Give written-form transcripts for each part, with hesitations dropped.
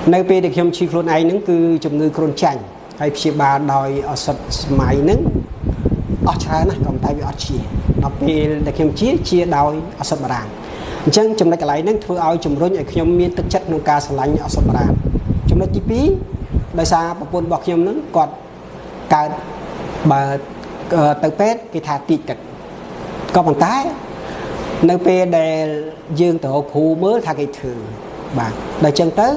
nơiពេលដែលខ្ញុំឈឺខ្លួនឯងហ្នឹងគឺជំងឺគ្រុនចាញ់ហើយព្យាបាលដោយឱសថស្មៃហ្នឹងអស់ច្រើនណាស់ក៏តែវាអត់ជាដល់ពេលដែលខ្ញុំជាដោយឱសថបារាំងអញ្ចឹងចំណុចកន្លែងហ្នឹងធ្វើឲ្យជំរុញឲ្យខ្ញុំមានទឹកចិត្តក្នុងការស្រឡាញ់ឱសថបារាំងចំណុចទី2ដោយសារប្រពន្ធរបស់ខ្ញុំហ្នឹងគាត់កើតបើទៅពេទ្យគេថាតិចទឹកក៏ប៉ុន្តែនៅពេលដែលយើងទៅរកគ្រូមើលថាគេធ្វើបាទដល់អញ្ចឹងទៅ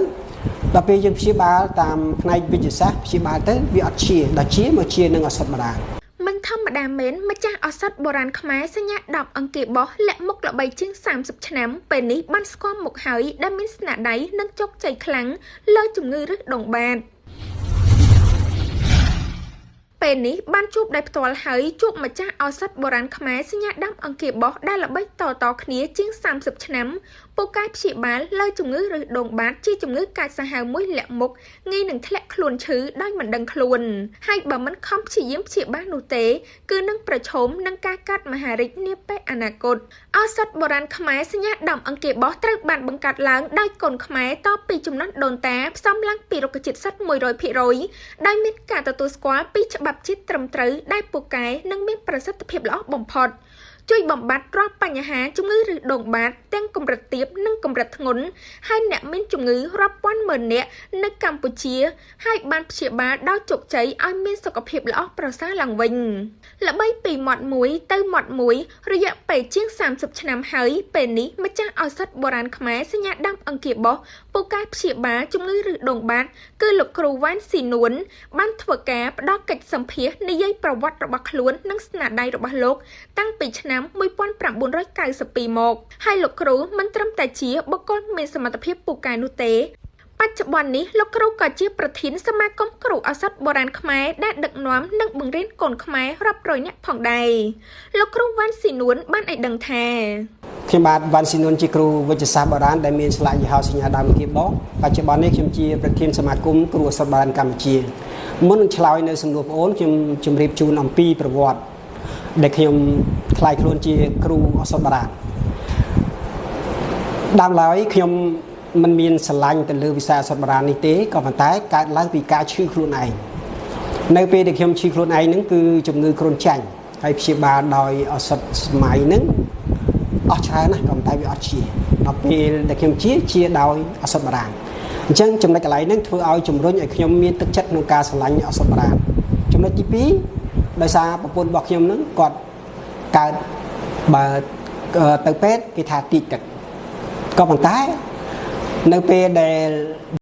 ដល់ពេលយើងព្យាបាលតាមផ្នែកវិទ្យាសាស្ត្រព្យាបាលទៅវាអត់ជាដល់ជាមកជានឹងឱសថបារាំងមិនធម្មតាមែនម្ចាស់ឱសថបុរាណខ្មែរសញ្ញា10អង្គាបោះលាក់មុខល្បីជាង30ឆ្នាំពេលនេះបានស្គាល់មុខហើយដែលមានស្នាដៃនិងជោគជ័យខ្លាំងលើជំងឺរឹសដងបាតពេលនេះបានជួបដោយផ្ទាល់ហើយជួបម្ចាស់ឱសថបុរាណខ្មែរសញ្ញា10អង្គាបោះដែលល្បីតគ្នាជាង30ឆ្នាំពូកែព្យាបាលលើជំងឺរឹសដងបាតជាជំងឺកាចសាហាវមួយលាក់មុខងាយនឹងធ្លាក់ខ្លួនឈឺដោយមិនដឹងខ្លួនហើយបើមិនខំព្យាយាមព្យាបាលនោះទេគឺនឹងប្រឈមនឹងការកាត់មហារីកនាពេលអនាគតឱសថបុរាណខ្មែរសញ្ញា10អង្គាបោះត្រូវបានបង្កើតឡើងដោយកូនខ្មែរតពីចំនួនដូនតាផ្សំឡើងពីរុក្ខជាតិសុទ្ធ 100% ដោយមានការទទួលស្គាល់ពីច្បាប់ជាតិត្រឹមត្រូវដែលពូកែនិងមានប្រសិទ្ធភាពល្អបំផុតជួយបំបត្តិរាល់បញ្ហាជំងឺរឹសដងបាតទាំងកម្រិតទាបនិងកម្រិតធ្ងន់ហើយអ្នកមានជំងឺរាប់ពាន់ម៉ឺននាក់នៅកម្ពុជាហើយបានព្យាបាលដោយជោគជ័យឲ្យមានសុខភាពល្អប្រសើរឡើងវិញល្បីពីមាត់មួយទៅមាត់មួយរយៈពេលជាង30ឆ្នាំហើយពេលនេះម្ចាស់ឱសថបុរាណខ្មែរសញ្ញា10អង្គាបោះពូកែព្យាបាលជំងឺរឹសដងបាតគឺលោកគ្រូវ៉ាន់ស៊ីនួនបានធ្វើការផ្ដល់កិច្ចសម្ភាសន៍និយាយប្រវត្តិរបស់ខ្លួននិងស្នាដៃរបស់លោកតាំងពីឆ្នាំ1992មកហើយលោកគ្រូមិនត្រឹមតែជាបុគ្គលមានសមត្ថភាពពូកែនោះទេបច្ចុប្បន្ននេះលោកគ្រូក៏ជាប្រធានសមាគមគ្រូឱសថបុរាណខ្មែរដែលដឹកនាំនិងបង្រៀនកូនខ្មែររាប់រយនាក់ផងដែរលោកគ្រូវ៉ាន់ស៊ីនួនបានឲ្យដឹងថាខ្ញុំបាទវ៉ាន់ស៊ីនួនជាគ្រូវិទ្យាសាស្ត្របុរាណដែលមានឆ្លាតយីហោសញ្ញា10អង្គាបោះបច្ចុប្បន្ននេះខ្ញុំជាប្រធានសមាគមគ្រូឱសថបុរាណកម្ពុជាមុននឹងឆ្លើយនៅសំណួរបងអូនខ្ញុំជម្រាបជូនអំពីប្រវត្តិដែលខ្ញុំខ្លាយខ្លួនជាគ្រូឱសថបារាំងដើមឡើយខ្ញុំមិនមានស្រឡាញ់ទៅលើវិស័យឱសថបារាំងនេះទេក៏ប៉ុន្តែកើតឡើងពីការឈឺខ្លួនឯងនៅពេលដែលខ្ញុំឈឺខ្លួនឯងហ្នឹងគឺជំងឺគ្រុនចាញ់ហើយព្យាបាលដោយឱសថស្មៃហ្នឹងអស់ច្រើនណាស់ក៏តែវាអត់ជាដល់ពេលដែលខ្ញុំជាដោយឱសថបារាំងអញ្ចឹងចំណុចកន្លែងហ្នឹងធ្វើឲ្យជំរុញឲ្យខ្ញុំមានទឹកចិត្តក្នុងការស្រឡាញ់ឱសថបារាំងចំណុចទី2ដោយសារប្រពន្ធរបស់ខ្ញុំហ្នឹងគាត់កើតបើទៅពេទ្យគេថាតិចទឹកក៏ប៉ុន្តែនៅពេលដែល